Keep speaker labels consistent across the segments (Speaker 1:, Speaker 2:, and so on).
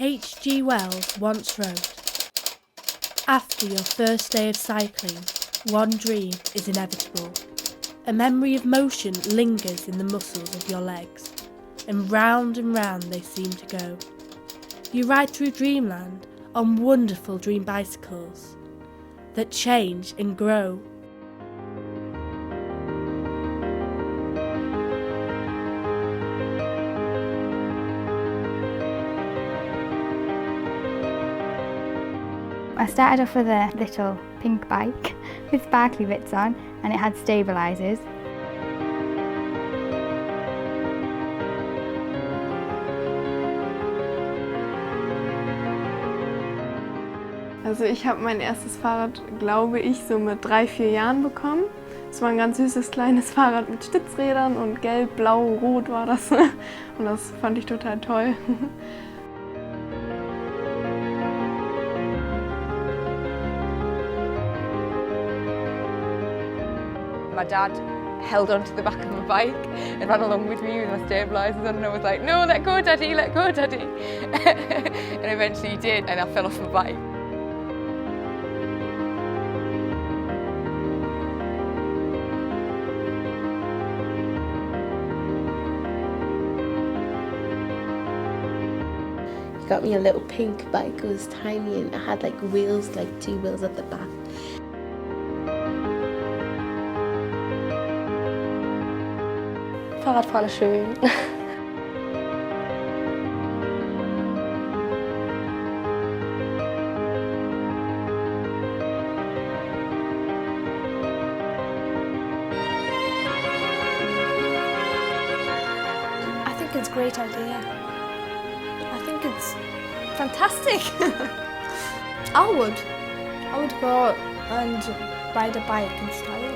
Speaker 1: H.G. Wells once wrote, "After your first day of cycling, one dream is inevitable. A memory of motion lingers in the muscles of your legs, and round they seem to go. You ride through dreamland on wonderful dream bicycles that change and grow."
Speaker 2: I started off with a little pink bike with sparkly bits on, and it had stabilisers.
Speaker 3: Also ich habe mein erstes Fahrrad, glaube ich, so mit 3, 4 Jahren bekommen. Es war ein ganz süßes kleines Fahrrad mit Stützrädern und gelb, blau, rot war das. Und das fand ich total toll.
Speaker 4: My dad held onto the back of my bike and ran along with me with my stabilisers on, and I was like, "No, let go, Daddy, let go, Daddy." And eventually he did, and I fell off my bike.
Speaker 5: He got me a little pink bike. It was tiny and it had like wheels, like 2 wheels at the back.
Speaker 6: Fahrradfahren ist schön.
Speaker 7: I think it's a great idea. I think it's fantastic. I would go and ride a bike in style.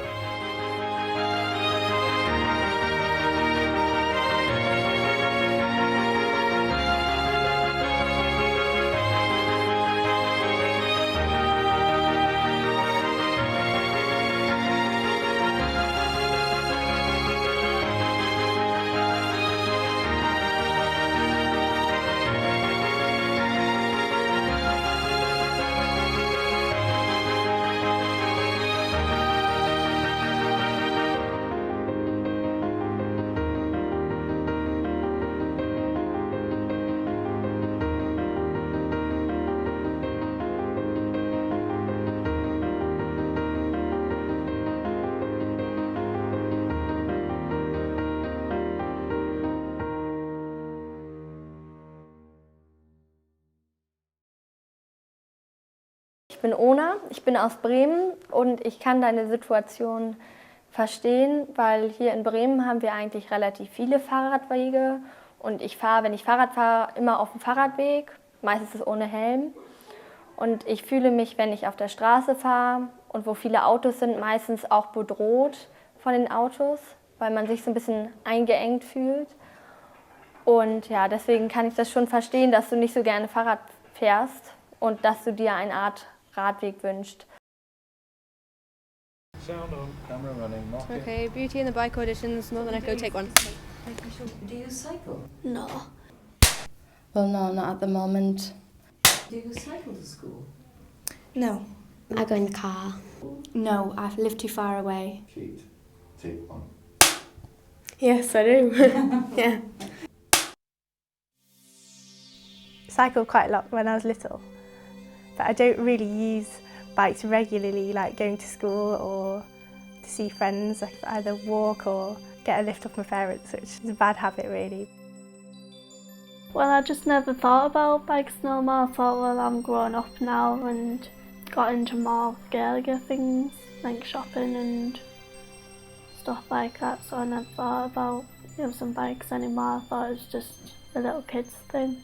Speaker 8: Ich bin Ona, ich bin aus Bremen und ich kann deine Situation verstehen, weil hier in Bremen haben wir eigentlich relativ viele Fahrradwege und ich fahre, wenn ich Fahrrad fahre, immer auf dem Fahrradweg, meistens ohne Helm. Und ich fühle mich, wenn ich auf der Straße fahre und wo viele Autos sind, meistens auch bedroht von den Autos, weil man sich so ein bisschen eingeengt fühlt. Und ja, deswegen kann ich das schon verstehen, dass du nicht so gerne Fahrrad fährst und dass du dir eine Art Radweg wünscht.
Speaker 9: Sound on, camera running, mark it.
Speaker 6: Okay, Beauty and the Bike auditions, Northern Echo, take 1.
Speaker 10: Do you cycle?
Speaker 5: No.
Speaker 10: Well, no, not at the moment.
Speaker 5: Do you cycle to school?
Speaker 7: No.
Speaker 5: I go in the car.
Speaker 7: No, I live too far away.
Speaker 9: Sheet, take 1.
Speaker 7: Yes, I do. Yeah.
Speaker 11: Cycled quite a lot when I was little, but I don't really use bikes regularly, like going to school or to see friends. I either walk or get a lift off my parents, which is a bad habit really.
Speaker 12: Well, I just never thought about bikes no more. I thought, well, I'm grown up now and got into more girlier things like shopping and stuff like that, so I never thought about using bikes anymore. I thought it was just a little kid's thing.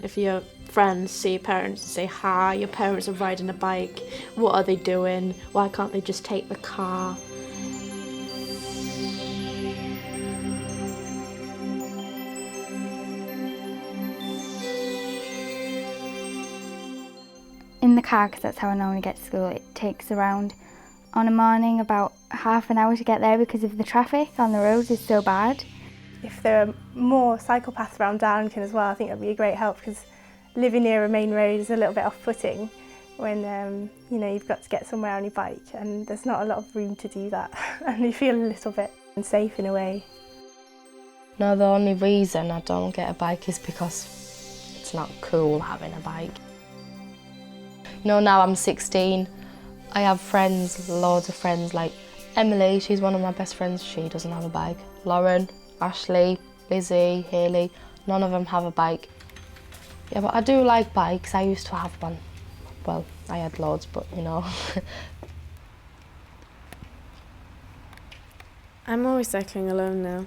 Speaker 13: If your friends see your parents and say, "Hi, your parents are riding a bike, what are they doing? Why can't they just take the car?"
Speaker 2: In the car, because that's how I normally get to school, it takes around, on a morning, about half an hour to get there because of the traffic on the roads is so bad.
Speaker 11: If there are more cycle paths around Darlington as well, I think that would be a great help because living near a main road is a little bit off-putting when you know, you've got to get somewhere on your bike and there's not a lot of room to do that and you feel a little bit unsafe in a way.
Speaker 10: No, the only reason I don't get a bike is because it's not cool having a bike. You know, now I'm 16, I have friends, loads of friends, like Emily, she's one of my best friends, she doesn't have a bike. Lauren, Ashley, Lizzie, Hayley, none of them have a bike. Yeah, but I do like bikes, I used to have one. Well, I had loads, but you know.
Speaker 13: I'm always cycling alone now.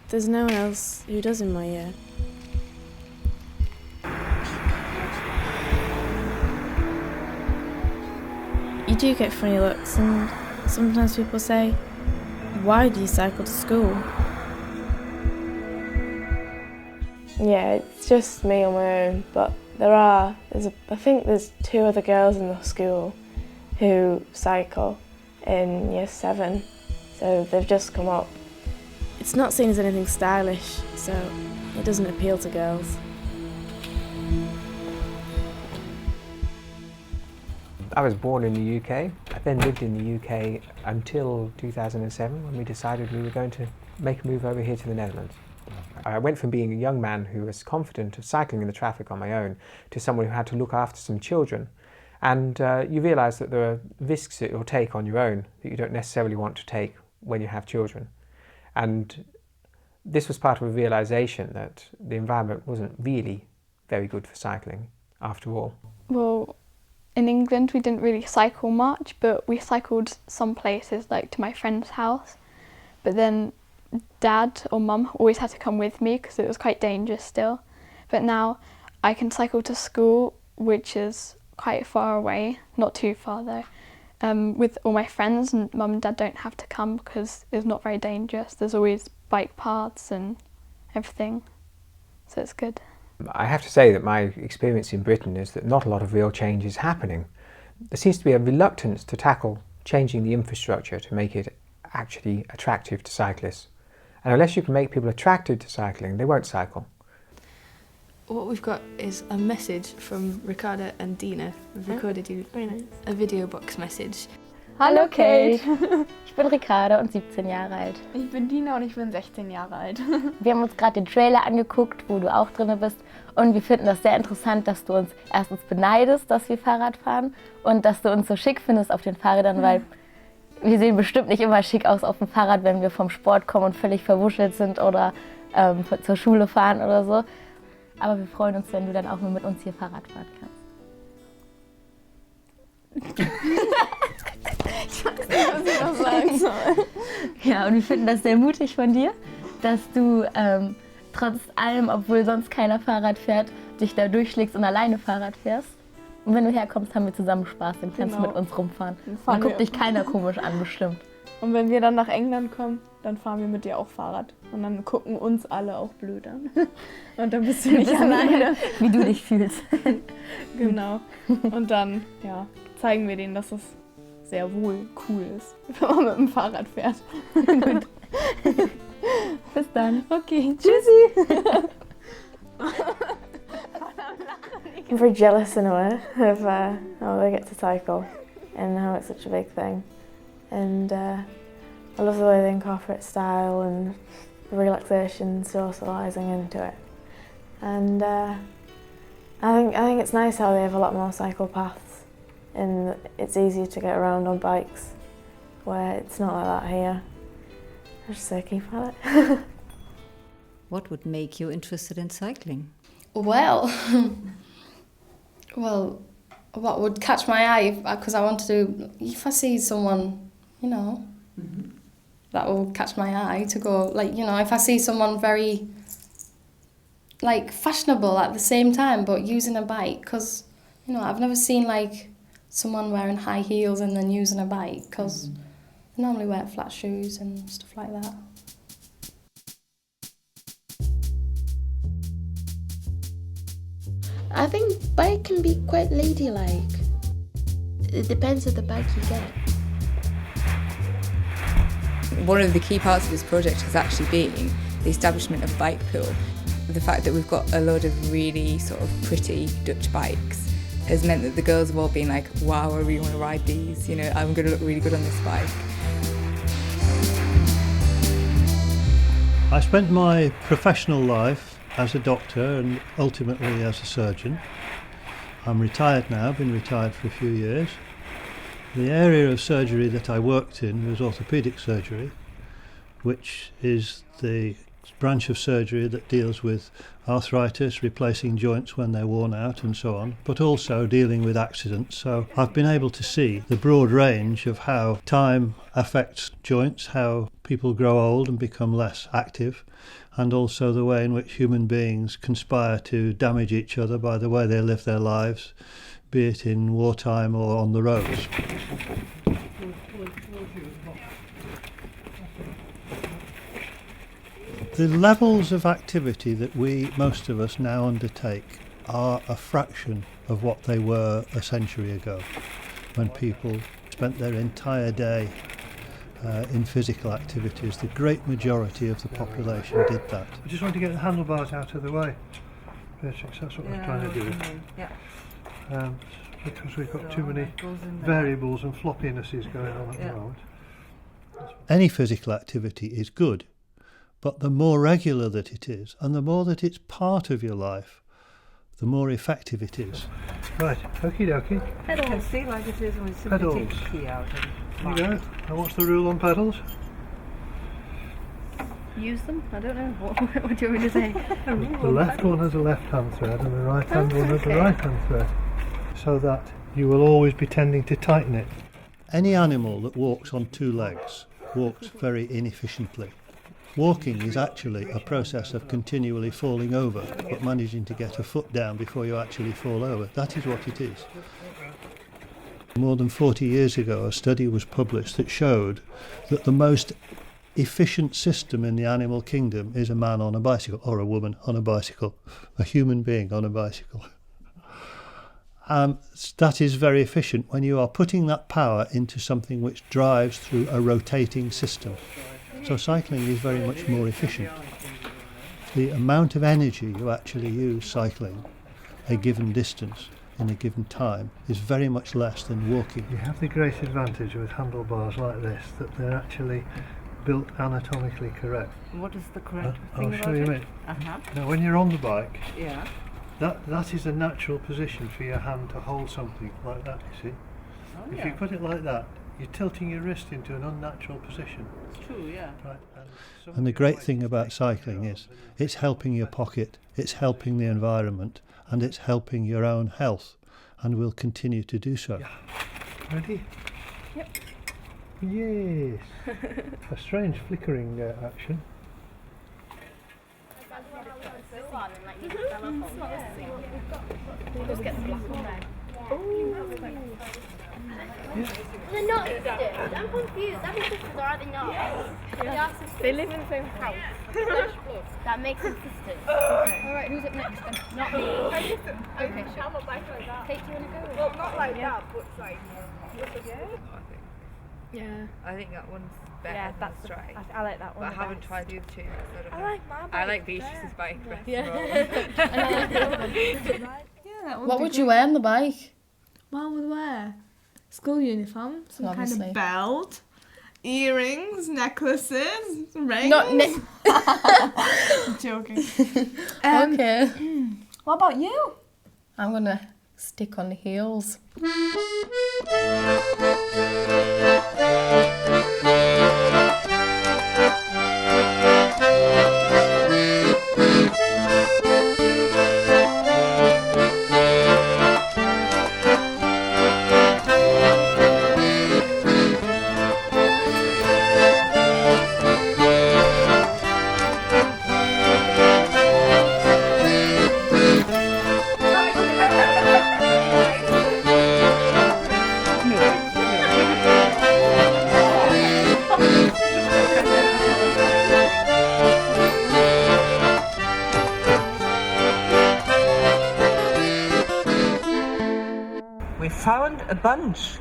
Speaker 13: There's no one else who does in my year. You do get funny looks, and sometimes people say, "Why do you cycle to school?"
Speaker 3: Yeah, it's just me on my own, but I think there's 2 other girls in the school who cycle in year 7, so they've just come up.
Speaker 13: It's not seen as anything stylish, so it doesn't appeal to girls.
Speaker 14: I was born in the UK. I then lived in the UK until 2007 when we decided we were going to make a move over here to the Netherlands. I went from being a young man who was confident of cycling in the traffic on my own to someone who had to look after some children. And you realise that there are risks that you'll take on your own that you don't necessarily want to take when you have children. And this was part of a realisation that the environment wasn't really very good for cycling after all.
Speaker 15: Well, in England we didn't really cycle much, but we cycled some places, like to my friend's house. But then Dad or Mum always had to come with me because it was quite dangerous still. But now I can cycle to school, which is quite far away, not too far though, with all my friends, and Mum and Dad don't have to come because it's not very dangerous. There's always bike paths and everything, so it's good.
Speaker 14: I have to say that my experience in Britain is that not a lot of real change is happening. There seems to be a reluctance to tackle changing the infrastructure to make it actually attractive to cyclists. And unless you can make people attracted to cycling, they won't cycle.
Speaker 16: What we've got is a message from Ricarda and Dina. We've recorded you a video box message.
Speaker 2: Hallo Kate, ich bin Ricarda und 17 Jahre alt.
Speaker 17: Ich bin Dina und ich bin 16 Jahre alt.
Speaker 2: Wir haben uns gerade den Trailer angeguckt, wo du auch drin bist, und wir finden das sehr interessant, dass du uns erstens beneidest, dass wir Fahrrad fahren, und dass du uns so schick findest auf den Fahrrädern, weil wir sehen bestimmt nicht immer schick aus auf dem Fahrrad, wenn wir vom Sport kommen und völlig verwuschelt sind oder zur Schule fahren oder so. Aber wir freuen uns, wenn du dann auch mal mit uns hier Fahrrad fahren kannst.
Speaker 17: Ich weiß nicht, was ich noch sagen soll.
Speaker 2: Ja, und wir finden das sehr mutig von dir, dass du trotz allem, obwohl sonst keiner Fahrrad fährt, dich da durchschlägst und alleine Fahrrad fährst. Und wenn du herkommst, haben wir zusammen Spaß, dann kannst du mit uns rumfahren. Dann guckt dich keiner komisch an, bestimmt.
Speaker 3: Und wenn wir dann nach England kommen, dann fahren wir mit dir auch Fahrrad. Und dann gucken uns alle auch blöd an. Und dann bist du nicht alleine.
Speaker 2: Wie du dich fühlst.
Speaker 3: Genau. Und dann zeigen wir denen, dass es sehr wohl cool ist, wenn man mit dem Fahrrad fährt.
Speaker 2: Gut. Bis dann.
Speaker 3: Okay, tschüssi. I'm very jealous in a way of how they get to cycle and how it's such a big thing. And I love the way they incorporate style and relaxation, socialising into it. And I think it's nice how they have a lot more cycle paths, and it's easier to get around on bikes, where it's not like that here. I just say keep at it.
Speaker 18: What would make you interested in cycling?
Speaker 10: Well, what would catch my eye, because I want to, if I see someone, you know, that will catch my eye to go, like, you know, if I see someone very, like, fashionable at the same time, but using a bike, because, you know, I've never seen, like, someone wearing high heels and then using a bike, because they normally wear flat shoes and stuff like that.
Speaker 5: I think bike can be quite ladylike. It depends on the bike you get.
Speaker 4: One of the key parts of this project has actually been the establishment of a bike pool. the fact that we've got a load of really sort of pretty Dutch bikes has meant that the girls have all been like, wow, I really want to ride these, you know, I'm going to look really good on this bike.
Speaker 19: I spent my professional life as a doctor and ultimately as a surgeon. I'm retired now, been retired for a few years. The area of surgery that I worked in was orthopaedic surgery, which is the branch of surgery that deals with arthritis, replacing joints when they're worn out and so on, but also dealing with accidents. So I've been able to see the broad range of how time affects joints, how people grow old and become less active, and also the way in which human beings conspire to damage each other by the way they live their lives, be it in wartime or on the roads. The levels of activity that most of us now undertake are a fraction of what they were a century ago, when people spent their entire day in physical activities. The great majority of the population did that. I just want to get the handlebars out of the way, Beatrix, that's what we're trying to do. Because we've got too many variables and floppinesses going on at the moment. Any physical activity is good, but the more regular that it is, and the more that it's part of your life, the more effective it is. Right, okie dokie.
Speaker 20: Pedals. You can see like it is when we simply take the key out.
Speaker 19: There you go. And what's the rule on pedals?
Speaker 20: Use them? I don't know. What do you want me to say?
Speaker 19: The left one has a left-hand thread and the right-hand one has a right-hand thread, so that you will always be tending to tighten it. Any animal that walks on two legs walks very inefficiently. Walking is actually a process of continually falling over, but managing to get a foot down before you actually fall over. That is what it is. More than 40 years ago, a study was published that showed that the most efficient system in the animal kingdom is a man on a bicycle, or a woman on a bicycle, a human being on a bicycle. That is very efficient when you are putting that power into something which drives through a rotating system. So cycling is very much more efficient. The amount of energy you actually use cycling a given distance in a given time is very much less than walking. You have the great advantage with handlebars like this that they're actually built anatomically correct.
Speaker 20: What is the correct thing
Speaker 19: I'll show you a minute. Now when you're on the bike, that is a natural position for your hand to hold something like that, you see. If you put it like that, you're tilting your wrist into an unnatural position.
Speaker 20: It's true, yeah.
Speaker 19: Right. And the great thing about cycling is it's helping your pocket, it's helping the environment, and it's helping your own health, and will continue to do so. Ready?
Speaker 20: Yep.
Speaker 19: Yes. A strange flickering action.
Speaker 21: They're not sisters. I'm confused. Are they sisters or are they not?
Speaker 20: Yeah. They live in the same house.
Speaker 21: That makes them sisters.
Speaker 20: Okay.
Speaker 21: Alright, who's up next then? Not me.
Speaker 20: Okay,
Speaker 21: sure.
Speaker 20: I'm a bike like that.
Speaker 21: Kate, do you want to go?
Speaker 20: Well, not like that, but like,
Speaker 4: Yeah. I think that one's better
Speaker 7: Yeah,
Speaker 4: than
Speaker 7: that's
Speaker 4: the strike.
Speaker 7: I like that one.
Speaker 4: But I
Speaker 7: the
Speaker 4: haven't
Speaker 7: best.
Speaker 4: tried the other two. So I don't
Speaker 7: I
Speaker 4: know.
Speaker 7: like my bike.
Speaker 4: I like Beatrice's bike best.
Speaker 7: Yeah.
Speaker 4: And I like the other one.
Speaker 7: What would you wear on the bike? What I would wear? School uniform, some kind of belt, earrings, necklaces, rings.
Speaker 11: Not
Speaker 7: I'm joking.
Speaker 11: Okay.
Speaker 7: What about you?
Speaker 11: I'm gonna stick on heels.
Speaker 22: Found a bunch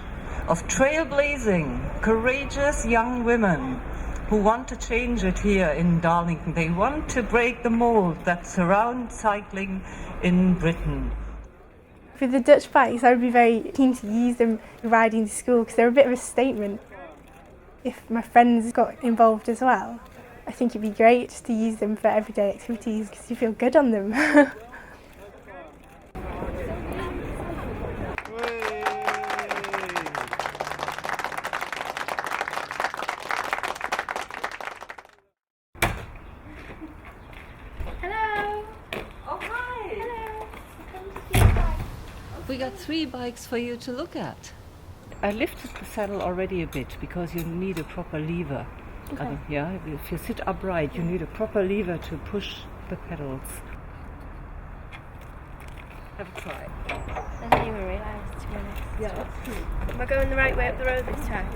Speaker 22: of trailblazing, courageous young women
Speaker 1: who want to change it here in Darlington. They want to break the mold that surrounds cycling in Britain.
Speaker 11: For the Dutch bikes, I would be very keen to use them riding to school because they're a bit of a statement. If my friends got involved as well, I think it'd be great just to use them for everyday activities because you feel good on them.
Speaker 1: We got 3 bikes for you to look at. I lifted the saddle already a bit because you need a proper lever.
Speaker 11: Okay.
Speaker 1: Yeah, if you sit upright, you need a proper lever to push the pedals. Have a try.
Speaker 7: I didn't even realise, to be honest.
Speaker 1: Yeah, that's true.
Speaker 7: Am I going the right way up the road this time?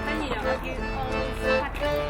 Speaker 7: And you know, have you always had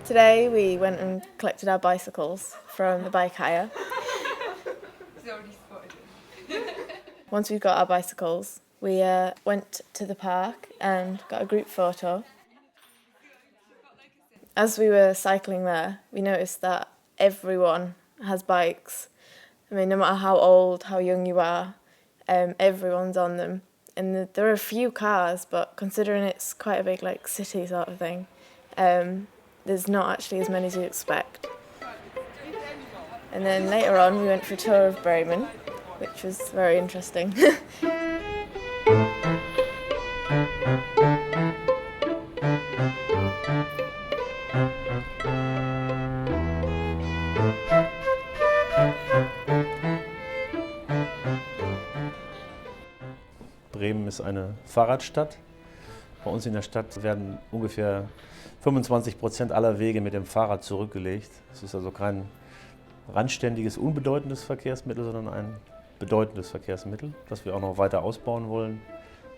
Speaker 22: Today we went and collected our bicycles from the bike hire. Once we got our bicycles, we went to the park and got a group photo. As we were cycling there, we noticed that everyone has bikes. I mean, no matter how old, how young you are, everyone's on them. And there are a few cars, but considering it's quite a big city sort of thing, there's not actually as many as you'd expect. And then later on we went for a tour of Bremen, which was very interesting.
Speaker 23: Bremen ist eine Fahrradstadt. Bei uns in der Stadt werden ungefähr 25% aller Wege mit dem Fahrrad zurückgelegt. Es ist also kein randständiges, unbedeutendes Verkehrsmittel, sondern ein bedeutendes Verkehrsmittel, das wir auch noch weiter ausbauen wollen,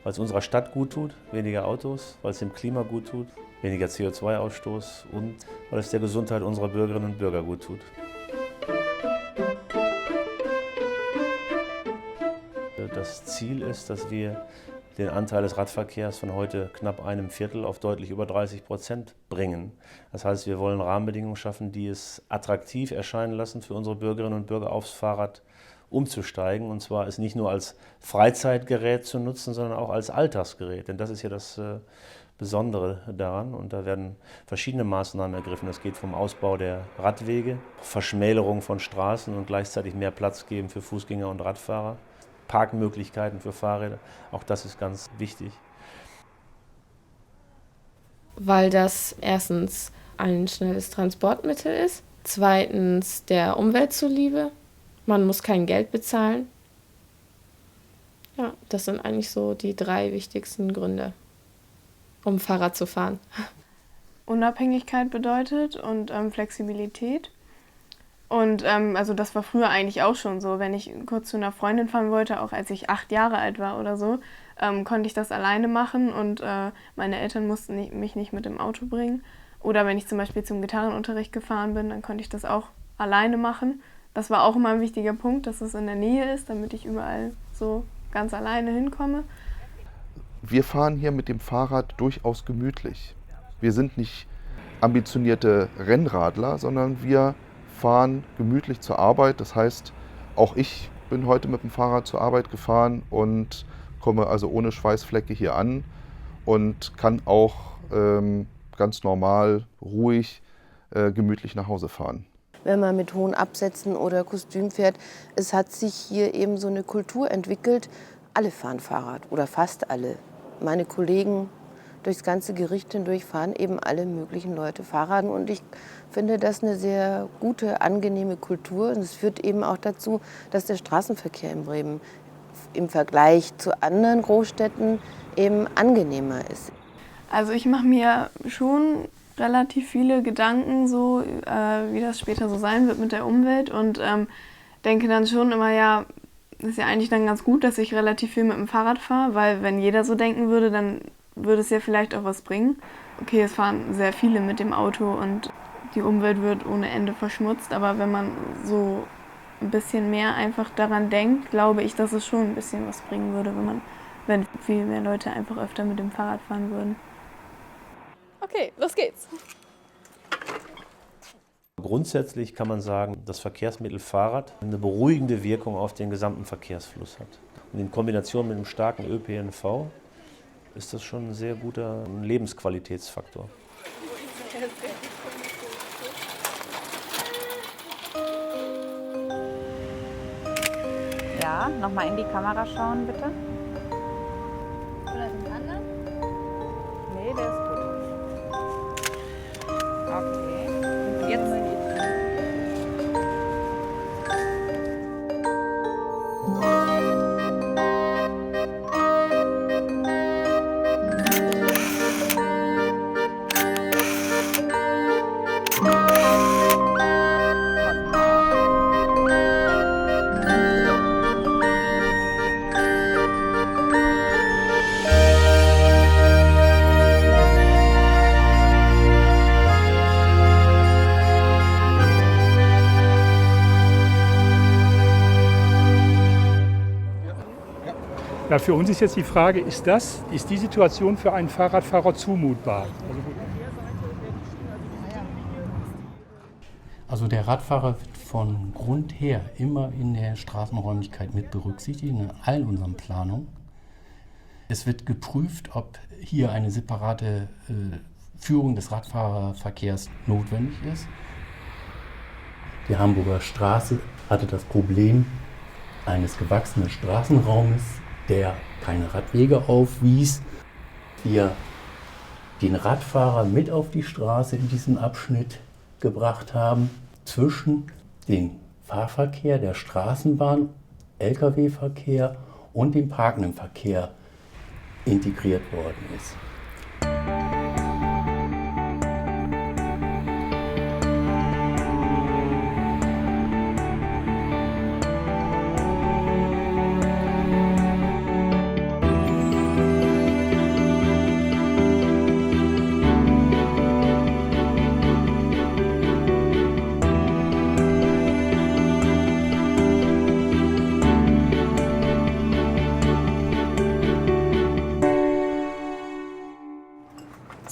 Speaker 23: weil es unserer Stadt gut tut, weniger Autos, weil es dem Klima gut tut, weniger CO2-Ausstoß und weil es der Gesundheit unserer Bürgerinnen und Bürger gut tut. Das Ziel ist, dass wir den Anteil des Radverkehrs von heute knapp 1/4 auf deutlich über 30% bringen. Das heißt, wir wollen Rahmenbedingungen schaffen, die es attraktiv erscheinen lassen für unsere Bürgerinnen und Bürger, aufs Fahrrad umzusteigen. Und zwar es nicht nur als Freizeitgerät zu nutzen, sondern auch als Alltagsgerät. Denn das ist ja das Besondere daran. Und da werden verschiedene Maßnahmen ergriffen. Es geht vom Ausbau der Radwege, Verschmälerung von Straßen und gleichzeitig mehr Platz geben für Fußgänger und Radfahrer. Parkmöglichkeiten für Fahrräder, auch das ist ganz wichtig.
Speaker 24: Weil das erstens ein schnelles Transportmittel ist, zweitens der Umwelt zuliebe, man muss kein Geld bezahlen. Ja, das sind eigentlich so die 3 wichtigsten Gründe, um Fahrrad zu fahren.
Speaker 3: Unabhängigkeit bedeutet und Flexibilität. Und also das war früher eigentlich auch schon so. Wenn ich kurz zu einer Freundin fahren wollte, auch als ich 8 Jahre alt war oder so, konnte ich das alleine machen und meine Eltern mussten mich nicht mit dem Auto bringen. Oder wenn ich zum Beispiel zum Gitarrenunterricht gefahren bin, dann konnte ich das auch alleine machen. Das war auch immer ein wichtiger Punkt, dass es in der Nähe ist, damit ich überall so ganz alleine hinkomme.
Speaker 6: Wir fahren hier mit dem Fahrrad durchaus gemütlich. Wir sind nicht ambitionierte Rennradler, sondern wir fahren gemütlich zur Arbeit. Das heißt, auch ich bin heute mit dem Fahrrad zur Arbeit gefahren und komme also ohne Schweißflecke hier an und kann auch ganz normal, ruhig, gemütlich nach Hause fahren.
Speaker 5: Wenn man mit hohen Absätzen oder Kostüm fährt, es hat sich hier eben so eine Kultur entwickelt. Alle fahren Fahrrad oder fast alle. Meine Kollegen durchs ganze Gericht hindurch fahren eben alle möglichen Leute Fahrrad. Und ich finde das eine sehr gute, angenehme Kultur. Und es führt eben auch dazu, dass der Straßenverkehr in Bremen im Vergleich zu anderen Großstädten eben angenehmer ist.
Speaker 3: Also ich mache mir schon relativ viele Gedanken, so wie das später so sein wird mit der Umwelt und denke dann schon immer, ja, ist ja eigentlich dann ganz gut, dass ich relativ viel mit dem Fahrrad fahre, weil wenn jeder so denken würde, dann würde es ja vielleicht auch was bringen. Okay, es fahren sehr viele mit dem Auto und die Umwelt wird ohne Ende verschmutzt, aber wenn man so ein bisschen mehr einfach daran denkt, glaube ich, dass es schon ein bisschen was bringen würde, wenn viel mehr Leute einfach öfter mit dem Fahrrad fahren würden.
Speaker 7: Okay, los geht's.
Speaker 23: Grundsätzlich kann man sagen, das Verkehrsmittel Fahrrad eine beruhigende Wirkung auf den gesamten Verkehrsfluss hat. Und in Kombination mit einem starken ÖPNV ist das schon ein sehr guter Lebensqualitätsfaktor.
Speaker 8: Ja, nochmal in die Kamera schauen, bitte.
Speaker 7: Oder den anderen?
Speaker 8: Nee, der ist gut. Okay. Jetzt.
Speaker 9: Ja, für uns ist jetzt die Frage, ist die Situation für einen Fahrradfahrer zumutbar?
Speaker 12: Also der Radfahrer wird von Grund her immer in der Straßenräumlichkeit mit berücksichtigt, in all unseren Planungen. Es wird geprüft, ob hier eine separate Führung des Radfahrerverkehrs notwendig ist. Die Hamburger Straße hatte das Problem eines gewachsenen Straßenraumes, der keine Radwege aufwies. Wir den Radfahrer mit auf die Straße in diesem Abschnitt gebracht haben, zwischen dem Fahrverkehr der Straßenbahn, Lkw-Verkehr und dem parkenden Verkehr integriert worden ist.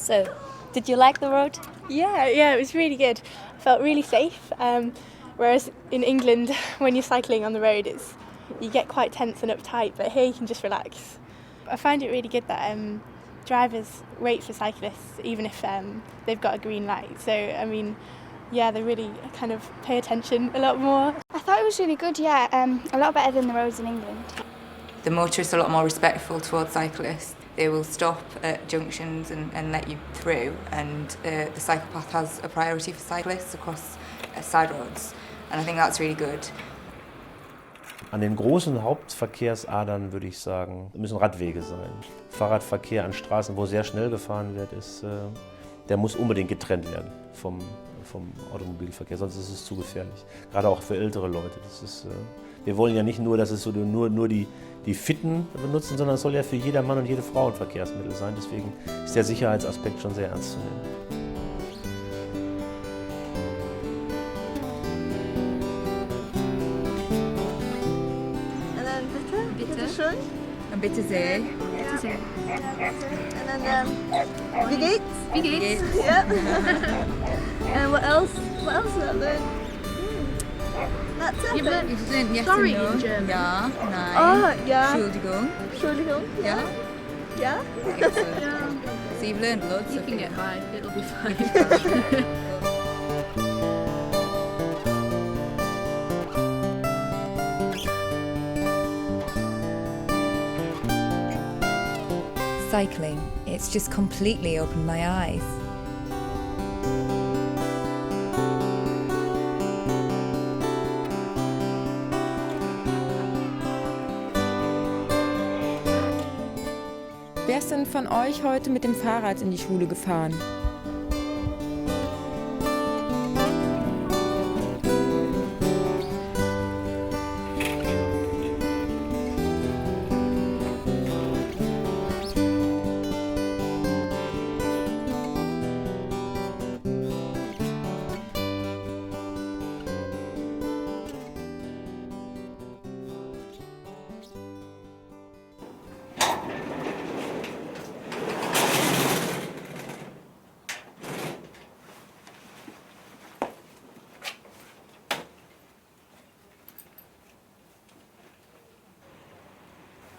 Speaker 25: So, did you like the road?
Speaker 11: Yeah, it was really good. I felt really safe. Whereas in England, when you're cycling on the road, you get quite tense and uptight, but here you can just relax. I find it really good that drivers wait for cyclists, even if they've got a green light. So, I mean, yeah, they really kind of pay attention a lot more.
Speaker 26: I thought it was really good, yeah, a lot better than the roads in England.
Speaker 4: The motorists are a lot more respectful towards cyclists. They will stop at junctions and let you through, and the cycle path has a priority for cyclists across side roads, and I think that's really good.
Speaker 23: An den großen Hauptverkehrsadern würde ich sagen, müssen Radwege sein. Fahrradverkehr an Straßen, wo sehr schnell gefahren wird, der muss unbedingt getrennt werden vom vom Automobilverkehr, sonst ist es zu gefährlich. Gerade auch für ältere Leute. Wir wollen ja nicht nur, dass es so nur die Fitten benutzen, sondern es soll ja für jeder Mann und jede Frau ein Verkehrsmittel sein. Deswegen ist der Sicherheitsaspekt schon sehr ernst zu nehmen.
Speaker 2: Schön.
Speaker 4: Und bitte sehr.
Speaker 2: Bitte sehr. And then, wie geht's?
Speaker 4: Wie geht's?
Speaker 2: Yeah. And what else? What else did I learn? That's it.
Speaker 4: You've learned yes
Speaker 2: Sorry
Speaker 4: and no.
Speaker 2: in German.
Speaker 4: Ja, nein.
Speaker 2: Oh, ja.
Speaker 4: Entschuldigung.
Speaker 2: Entschuldigung.
Speaker 4: Ja.
Speaker 2: Yeah.
Speaker 4: So you've learned loads.
Speaker 2: You
Speaker 4: of
Speaker 2: can
Speaker 4: things.
Speaker 2: get by. It'll be fine.
Speaker 4: Cycling, it's just completely opened my eyes.
Speaker 13: Wer ist denn von euch heute mit dem Fahrrad in die Schule gefahren?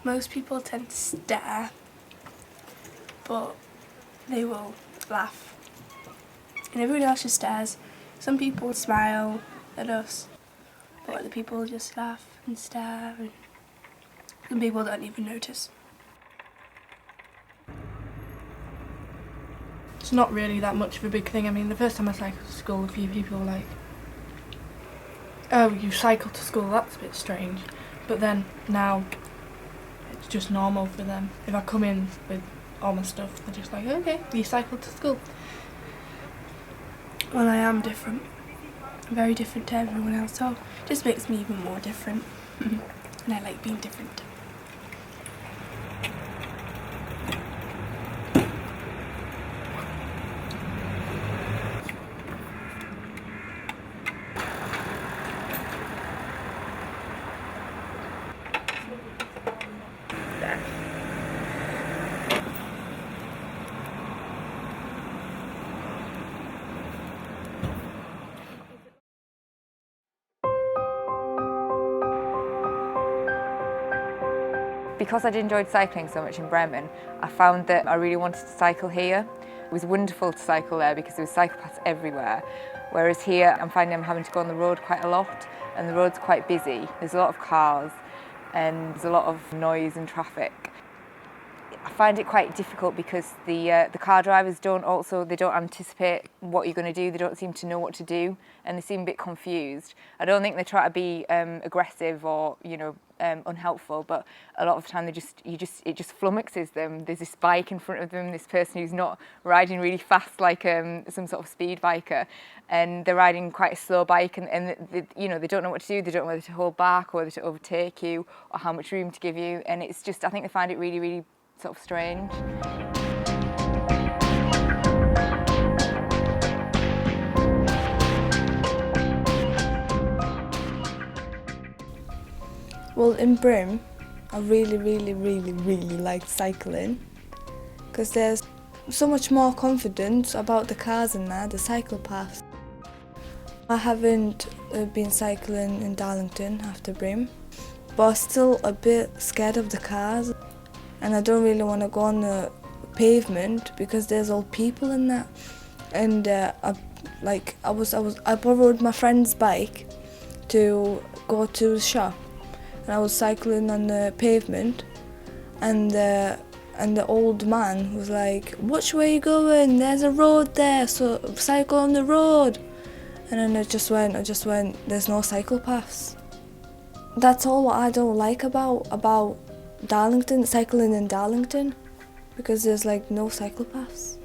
Speaker 3: Most people tend to stare, but they will laugh. And everyone else just stares. Some people smile at us, but other people just laugh and stare, and some people don't even notice. It's not really that much of a big thing. I mean, the first time I cycled to school, a few people were like, "Oh, you cycle to school, that's a bit strange." But then, now, it's just normal for them. If I come in with all my stuff, they're just like, "Okay, you cycled to school." Well, I am different. I'm very different to everyone else, so it just makes me even more different. And I like being different.
Speaker 4: Because I'd enjoyed cycling so much in Bremen, I found that I really wanted to cycle here. It was wonderful to cycle there because there were cycle paths everywhere, whereas here I'm finding I'm having to go on the road quite a lot, and the road's quite busy. There's a lot of cars and there's a lot of noise and traffic. I find it quite difficult because the car drivers don't anticipate what you're going to do. They don't seem to know what to do, and they seem a bit confused. I don't think they try to be aggressive or unhelpful, but a lot of the time it just flummoxes them. There's this bike in front of them, this person who's not riding really fast like some sort of speed biker, and they're riding quite a slow bike, and they don't know what to do. They don't know whether to hold back or whether to overtake you or how much room to give you, and it's just, I think they find it really, really sort of strange.
Speaker 14: Well, in Bremen, I really like cycling because there's so much more confidence about the cars in there, the cycle paths. I haven't been cycling in Darlington after Bremen, but I'm still a bit scared of the cars. And I don't really want to go on the pavement because there's old people in that. And I borrowed my friend's bike to go to the shop, and I was cycling on the pavement, and the old man was like, "Which way are you going? There's a road there, so cycle on the road." And then I just went, "There's no cycle paths." That's all what I don't like about Darlington, cycling in Darlington, because there's like no cycle paths.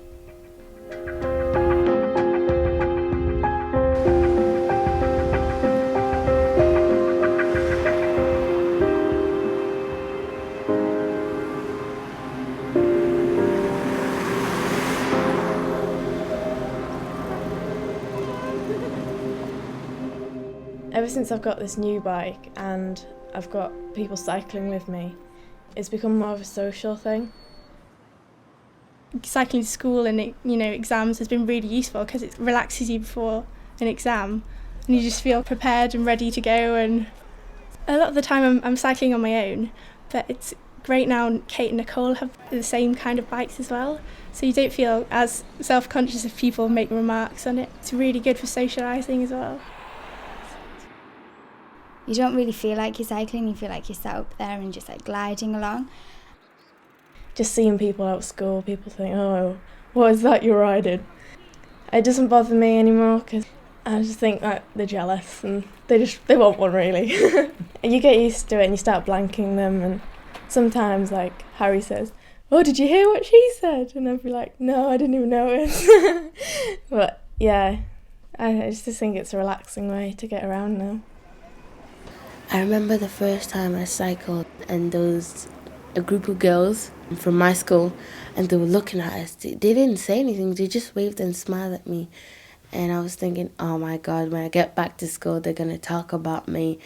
Speaker 22: Ever since I've got this new bike and I've got people cycling with me, it's become more of a social thing.
Speaker 11: Cycling to school and exams has been really useful because it relaxes you before an exam and you just feel prepared and ready to go. And a lot of the time I'm cycling on my own, but it's great now Kate and Nicole have the same kind of bikes as well, so you don't feel as self-conscious if people make remarks on it. It's really good for socialising as well.
Speaker 26: You don't really feel like you're cycling, you feel like you're sat up there and just like gliding along.
Speaker 22: Just seeing people out of school, people think, oh, what is that you're riding? It doesn't bother me anymore because I just think that they're jealous and they want one really. You get used to it and you start blanking them, and sometimes like Harry says, oh, did you hear what she said? And I'd be like, no, I didn't even notice. But yeah, I just think it's a relaxing way to get around now.
Speaker 5: I remember the first time I cycled and there was a group of girls from my school and they were looking at us. They didn't say anything, they just waved and smiled at me. And I was thinking, oh my God, when I get back to school, they're going to talk about me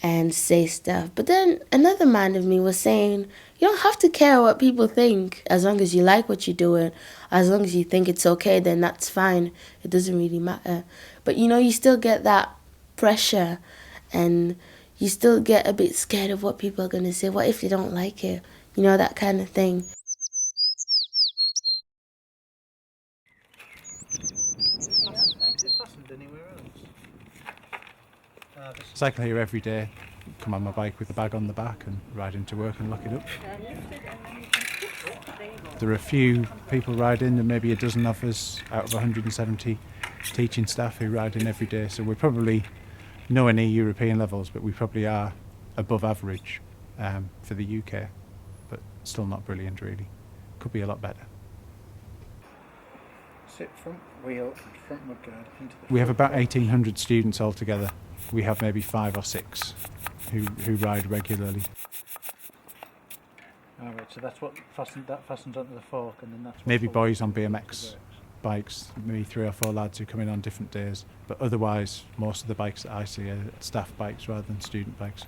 Speaker 5: and say stuff. But then another mind of me was saying, you don't have to care what people think. As long as you like what you're doing, as long as you think it's okay, then that's fine. It doesn't really matter. But you still get that pressure and you still get a bit scared of what people are going to say. What if they don't like it? That kind of thing.
Speaker 10: Cycle here every day, come on my bike with the bag on the back and ride into work and lock it up. There are a few people riding, and maybe a dozen of us out of 170 teaching staff who ride in every day, so we're probably nowhere near European levels, but we probably are above average for the UK, but still not brilliant really. Could be a lot better.
Speaker 9: Sit front wheel and front mudguard into the...
Speaker 10: We have about 1,800 students altogether. We have maybe 5 or 6 who ride regularly.
Speaker 9: Alright, so that's what fastens onto the fork, and then that's what
Speaker 10: Maybe boys on BMX bikes, maybe 3 or 4 lads who come in on different days, but otherwise most of the bikes that I see are staff bikes rather than student bikes.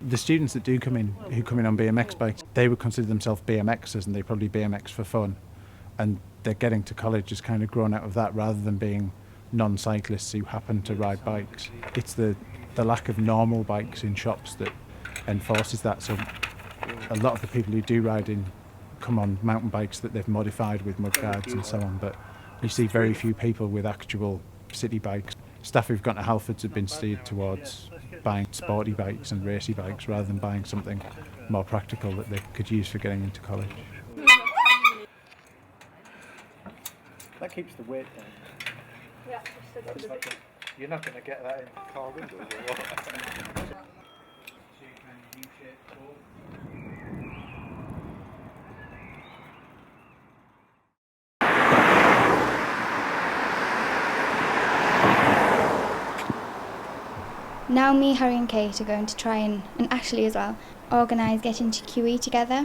Speaker 10: The students that do come in, who come in on BMX bikes, they would consider themselves BMXers and they probably BMX for fun, and they're getting to college just kind of grown out of that rather than being non-cyclists who happen to ride bikes. It's the lack of normal bikes in shops that enforces that, so a lot of the people who do ride in come on mountain bikes that they've modified with mudguards and so on, but you see very few people with actual city bikes. Staff who've gone to Halfords have been steered towards buying sporty bikes and racy bikes rather than buying something more practical that they could use for getting into college.
Speaker 9: That keeps the weight down.
Speaker 11: Yeah,
Speaker 9: you're not going to get that in car windows or what?
Speaker 26: Now me, Harry and Kate are going to try and Ashley as well, organise getting to QE together.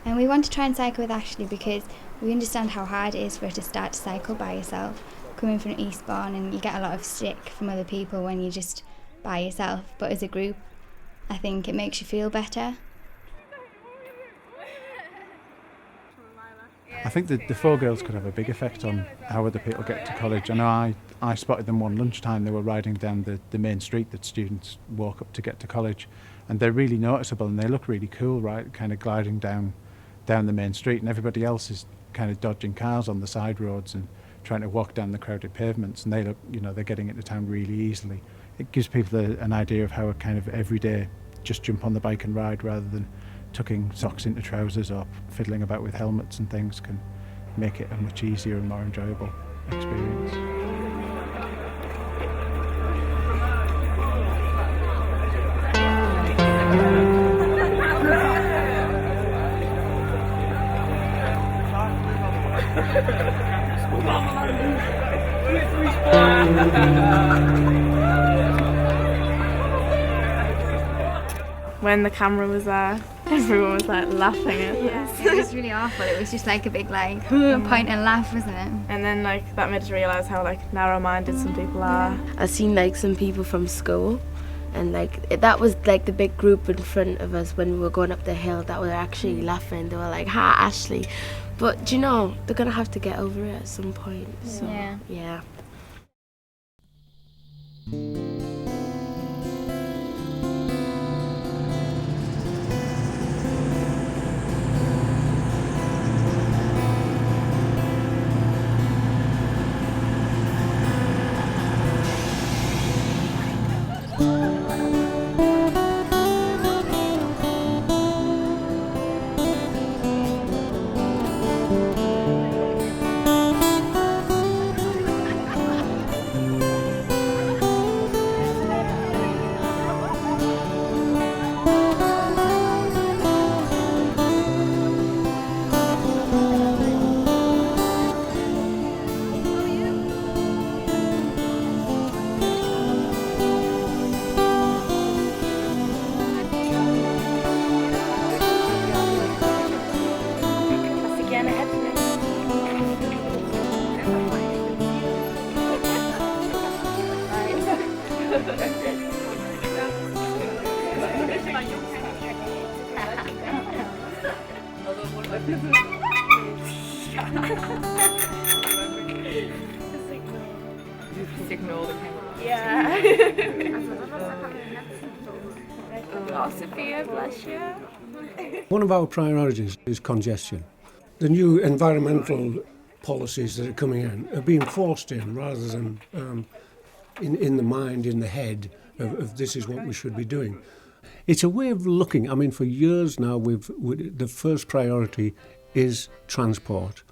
Speaker 26: And we want to try and cycle with Ashley because we understand how hard it is for her to start to cycle by herself, coming from Eastbourne, and you get a lot of stick from other people when you're just by yourself. But as a group, I think it makes you feel better.
Speaker 10: I think that the 4 girls could have a big effect on how other people get to college. I know I spotted them one lunchtime. They were riding down the main street that students walk up to get to college, and they're really noticeable and they look really cool, right? Kind of gliding down the main street, and everybody else is kind of dodging cars on the side roads and trying to walk down the crowded pavements, and they look, they're getting into town really easily. It gives people an idea of how a kind of everyday just jump on the bike and ride rather than tucking socks into trousers or fiddling about with helmets and things can make it a much easier and more enjoyable experience.
Speaker 3: When the camera was there, everyone was like laughing at us.
Speaker 26: It was really awful. It was just like a big point and laugh, wasn't it?
Speaker 14: And then that made us realise how narrow-minded some people are.
Speaker 15: I've seen some people from school, and that was the big group in front of us when we were going up the hill that were actually laughing. They were like, "Ha, Ashley," but they're gonna have to get over it at some point. So yeah.
Speaker 4: Signal the camera.
Speaker 14: Yeah.
Speaker 4: Oh, Sophia, bless you.
Speaker 16: One of our priorities is congestion. The new environmental policies that are coming in are being forced in rather than in the mind, in the head of this is what we should be doing. It's a way of looking. I mean, for years now, the first priority is transport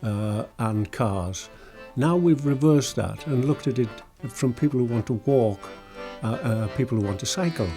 Speaker 16: and cars. Now we've reversed that and looked at it from people who want to walk, people who want to cycle.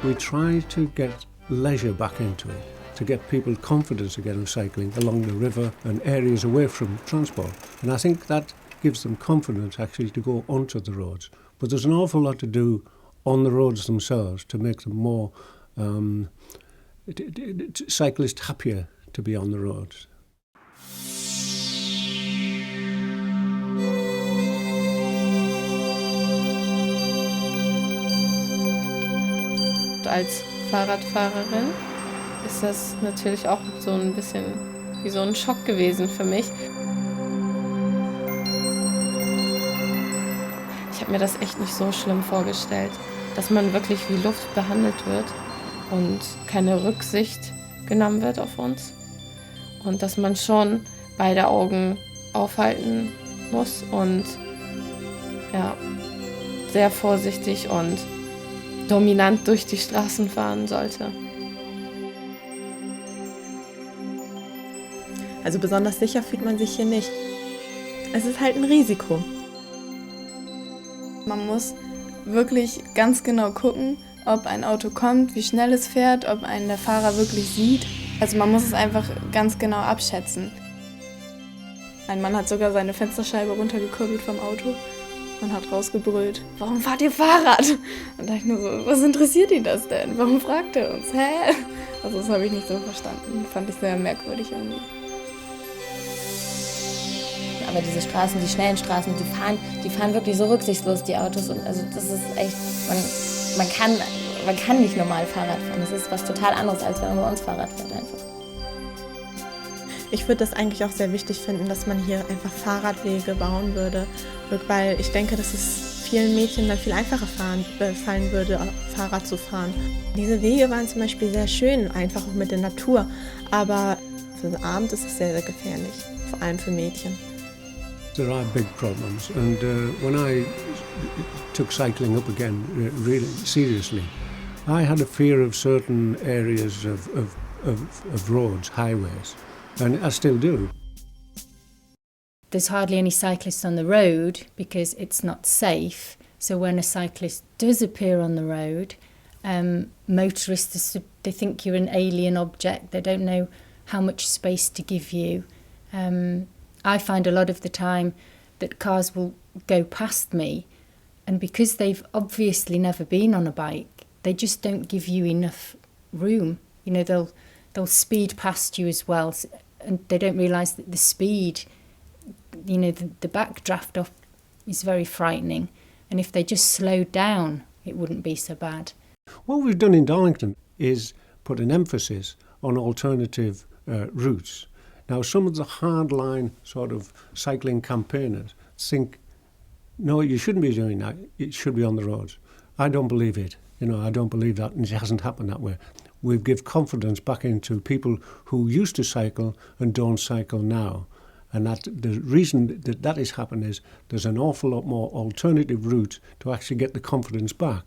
Speaker 16: We try to get leisure back into it, to get people confidence again of cycling along the river and areas away from transport. And I think that gives them confidence actually to go onto the roads. But there's an awful lot to do on the roads themselves to make them more cyclists happier to be on the roads.
Speaker 24: Als Fahrradfahrerin ist das natürlich auch so ein bisschen wie so ein Schock gewesen für mich. Ich habe mir das echt nicht so schlimm vorgestellt, dass man wirklich wie Luft behandelt wird und keine Rücksicht genommen wird auf uns und dass man schon beide Augen aufhalten muss und ja, sehr vorsichtig und dominant durch die Straßen fahren sollte.
Speaker 17: Also besonders sicher fühlt man sich hier nicht. Es ist halt ein Risiko. Man muss
Speaker 3: wirklich ganz genau gucken, ob ein Auto kommt, wie schnell es fährt, ob einen der Fahrer wirklich sieht. Also man muss es einfach ganz genau abschätzen. Ein Mann hat sogar seine Fensterscheibe runtergekurbelt vom Auto und hat rausgebrüllt, warum fahrt ihr Fahrrad? Und da dachte ich nur so, was interessiert ihn das denn? Warum fragt er uns? Hä? Also das habe ich nicht so verstanden. Fand ich sehr merkwürdig irgendwie.
Speaker 25: Aber diese Straßen, die schnellen Straßen, die fahren wirklich so rücksichtslos, die Autos. Und also das ist echt, man kann nicht normal Fahrrad fahren. Das ist was total anderes, als wenn man bei uns Fahrrad fährt einfach.
Speaker 17: Ich würde das eigentlich auch sehr wichtig finden, dass man hier einfach Fahrradwege bauen würde, weil ich denke, dass es vielen Mädchen dann viel einfacher fallen würde, Fahrrad zu fahren. Diese Wege waren zum Beispiel sehr schön, einfach auch mit der Natur, aber für den Abend ist es sehr, sehr gefährlich, vor allem für Mädchen.
Speaker 16: There are big problems, and when I took cycling up again really seriously, I had a fear of certain areas of roads, highways, and I still do.
Speaker 1: There's hardly any cyclists on the road because it's not safe. So when a cyclist does appear on the road, motorists, they think you're an alien object. They don't know how much space to give you. I find a lot of the time that cars will go past me, and because they've obviously never been on a bike, they just don't give you enough room. You know, they'll speed past you as well, and they don't realise that the speed, you know, the backdraft off is very frightening, and if they just slowed down, it wouldn't be so bad.
Speaker 16: What we've done in Darlington is put an emphasis on alternative routes. Now, some of the hardline sort of cycling campaigners think, no, you shouldn't be doing that. It should be on the roads. I don't believe it. You know, I don't believe that, and it hasn't happened that way. We've give confidence back into people who used to cycle and don't cycle now. And that the reason that is happening is there's an awful lot more alternative routes to actually get the confidence back.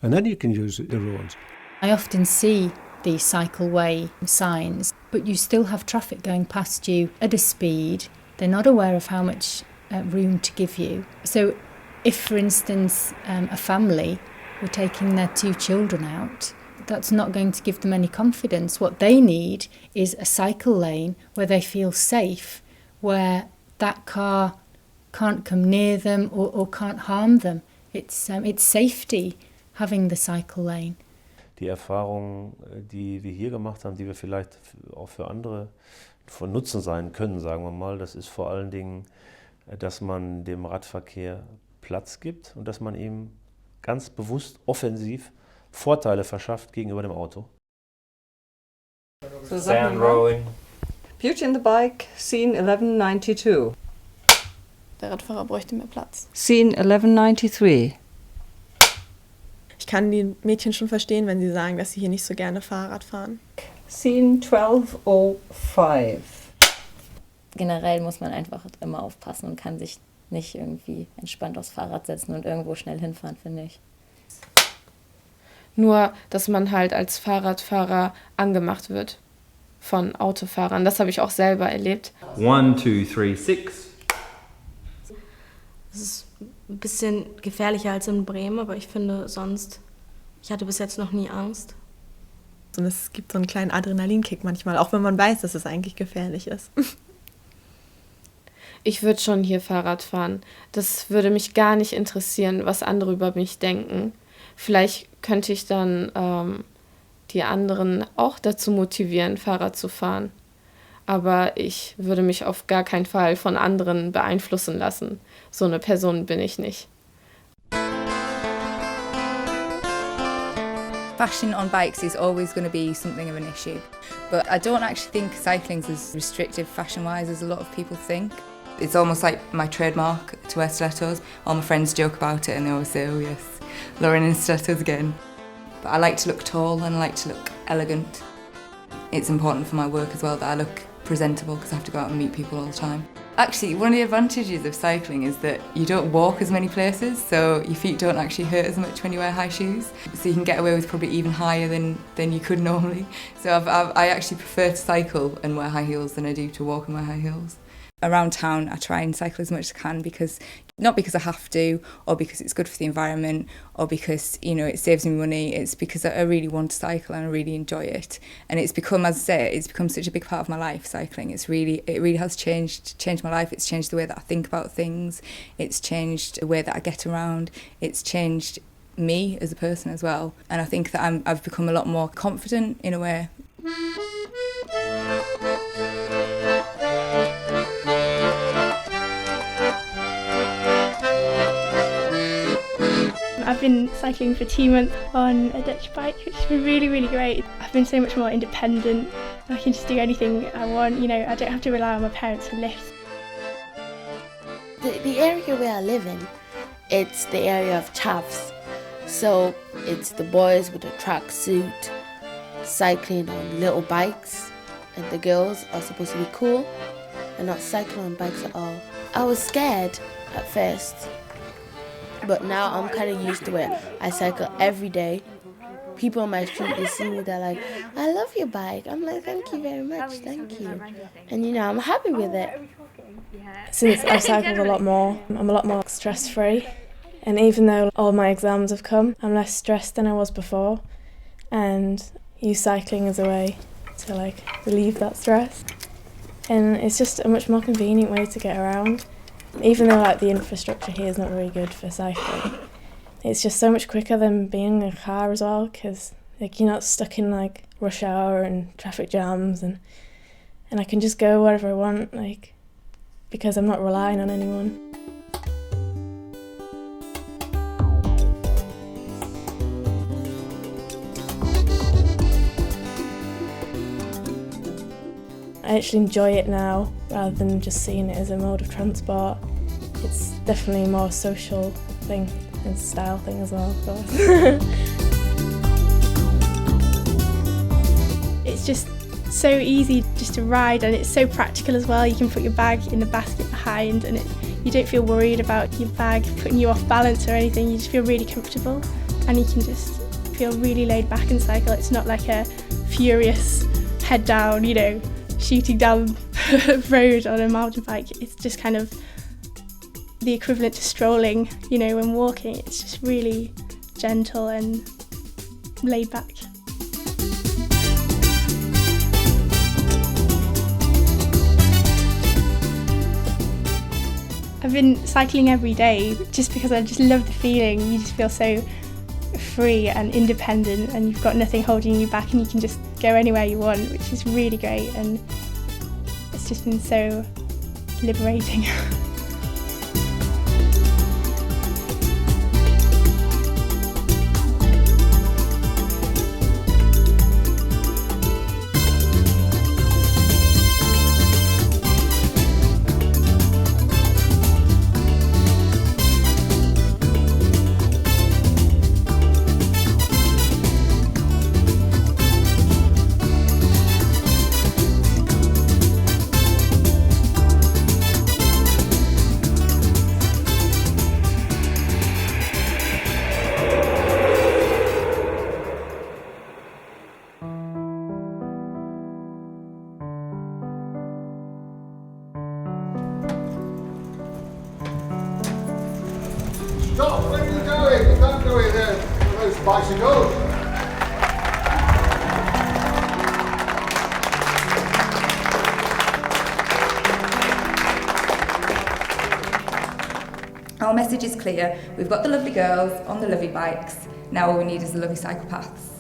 Speaker 16: And then you can use the roads.
Speaker 1: I often see the cycleway signs, but you still have traffic going past you at a speed. They're not aware of how much room to give you. So if, for instance, a family were taking their 2 children out, that's not going to give them any confidence. What they need is a cycle lane where they feel safe, where that car can't come near them or can't harm them. It's safety, having the cycle lane.
Speaker 23: Die Erfahrungen, die wir hier gemacht haben, die wir vielleicht auch für andere von Nutzen sein können, sagen wir mal, das ist vor allen Dingen, dass man dem Radverkehr Platz gibt und dass man ihm ganz bewusst offensiv Vorteile verschafft gegenüber dem Auto.
Speaker 8: So Sand rowing. Beauty and the Bike, Scene 1192.
Speaker 3: Der Radfahrer bräuchte mehr Platz.
Speaker 8: Scene 1193.
Speaker 17: Ich kann die Mädchen schon verstehen, wenn sie sagen, dass sie hier nicht so gerne Fahrrad fahren.
Speaker 8: Scene 1205.
Speaker 25: Generell muss man einfach immer aufpassen und kann sich nicht irgendwie entspannt aufs Fahrrad setzen und irgendwo schnell hinfahren, finde ich.
Speaker 24: Nur, dass man halt als Fahrradfahrer angemacht wird von Autofahrern. Das habe ich auch selber erlebt.
Speaker 6: 1, 2, 3, 6.
Speaker 18: Es ist ein bisschen gefährlicher als in Bremen, aber ich finde sonst, ich hatte bis jetzt noch nie Angst.
Speaker 17: Und es gibt so einen kleinen Adrenalinkick manchmal, auch wenn man weiß, dass es eigentlich gefährlich ist.
Speaker 24: Ich würde schon hier Fahrrad fahren. Das würde mich gar nicht interessieren, was andere über mich denken. Vielleicht könnte ich dann die anderen auch dazu motivieren, Fahrrad zu fahren. Aber ich würde mich auf gar keinen Fall von anderen beeinflussen lassen. So eine Person bin ich nicht.
Speaker 4: Fashion on bikes is always going to be something of an issue. But I don't actually think cycling's as restrictive fashion-wise as a lot of people think. It's almost like my trademark to wear stilettos. All my friends joke about it and they always say, oh yes, Lauren in stilettos again. But I like to look tall and I like to look elegant. It's important for my work as well that I look presentable because I have to go out and meet people all the time. Actually, one of the advantages of cycling is that you don't walk as many places, so your feet don't actually hurt as much when you wear high shoes. So you can get away with probably even higher than you could normally. So I actually prefer to cycle and wear high heels than I do to walk and wear high heels. Around town, I try and cycle as much as I can not because I have to, or because it's good for the environment, or because, it saves me money. It's because I really want to cycle and I really enjoy it. And it's become, as I say, it's become such a big part of my life, cycling. It really has changed my life. It's changed the way that I think about things. It's changed the way that I get around. It's changed me as a person as well. And I think that I've become a lot more confident in a way.
Speaker 11: I've been cycling for 2 months on a Dutch bike, which has been really, really great. I've been so much more independent. I can just do anything I want, I don't have to rely on my parents for lifts.
Speaker 15: The area where I live in, it's the area of chavs. So it's the boys with a tracksuit cycling on little bikes, and the girls are supposed to be cool and not cycling on bikes at all. I was scared at first, but now I'm kind of used to it. I cycle every day. People on my street, they see me, they're like, I love your bike. I'm like, thank you very much, thank you. And I'm happy with it.
Speaker 18: Since I've cycled a lot more, I'm a lot more stress-free. And even though all my exams have come, I'm less stressed than I was before. And use cycling as a way to relieve that stress. And it's just a much more convenient way to get around. Even though the infrastructure here is not very good for cycling, it's just so much quicker than being in a car as well, because you're not stuck in rush hour and traffic jams, and I can just go wherever I want, because I'm not relying on anyone. I actually enjoy it now, rather than just seeing it as a mode of transport. It's definitely a more social thing and style thing as well, of course.
Speaker 11: It's just so easy just to ride, and it's so practical as well. You can put your bag in the basket behind, and you don't feel worried about your bag putting you off balance or anything. You just feel really comfortable, and you can just feel really laid back and cycle. It's not like a furious head down, shooting down the road on a mountain bike. It's just kind of the equivalent to strolling, when walking. It's just really gentle and laid back. I've been cycling every day just because I just love the feeling. You just feel so free and independent, and you've got nothing holding you back, and you can just go anywhere you want, which is really great, and it's just been so liberating.
Speaker 2: Stop! Where are you going? You can't go in there with those bicycles.
Speaker 4: Our message is clear. We've got the lovely girls on the lovely bikes. Now all we need is the lovely cyclepaths.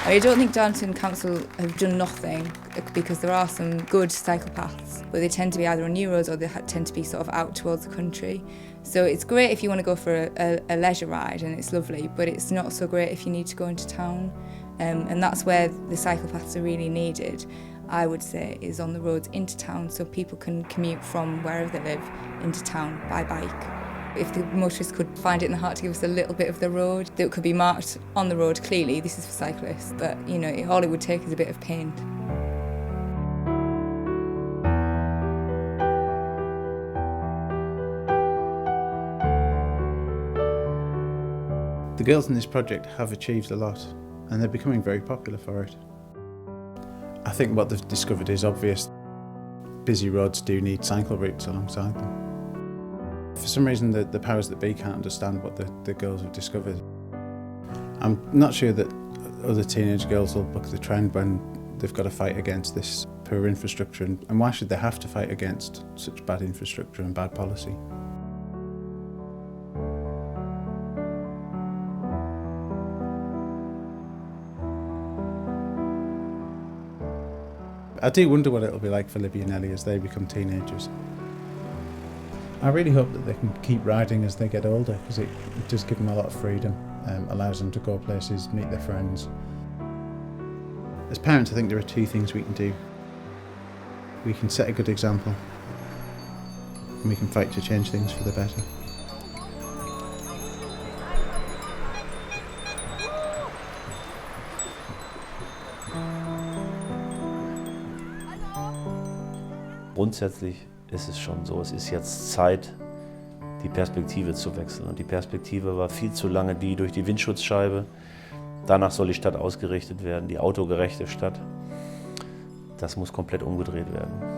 Speaker 4: I don't think Darlington Council have done nothing, because there are some good cyclepaths, but they tend to be either on new roads or they tend to be sort of out towards the country. So it's great if you want to go for a leisure ride, and it's lovely, but it's not so great if you need to go into town. And that's where the cyclepaths are really needed, I would say, is on the roads into town, so people can commute from wherever they live into town by bike. If the motorists could find it in the heart to give us a little bit of the road that could be marked on the road clearly, this is for cyclists, but all it would take is a bit of paint.
Speaker 10: The girls in this project have achieved a lot, and they're becoming very popular for it. I think what they've discovered is obvious. Busy roads do need cycle routes alongside them. For some reason, the powers that be can't understand what the girls have discovered. I'm not sure that other teenage girls will buck the trend when they've got to fight against this poor infrastructure, and why should they have to fight against such bad infrastructure and bad policy? I do wonder what it'll be like for Libby and Ellie as they become teenagers. I really hope that they can keep riding as they get older, because it does give them a lot of freedom, allows them to go places, meet their friends. As parents, I think there are two things we can do. We can set a good example, and we can fight to change things for the better.
Speaker 23: Grundsätzlich ist es schon so, es ist jetzt Zeit, die Perspektive zu wechseln. Und die Perspektive war viel zu lange die durch die Windschutzscheibe. Danach soll die Stadt ausgerichtet werden, die autogerechte Stadt. Das muss komplett umgedreht werden.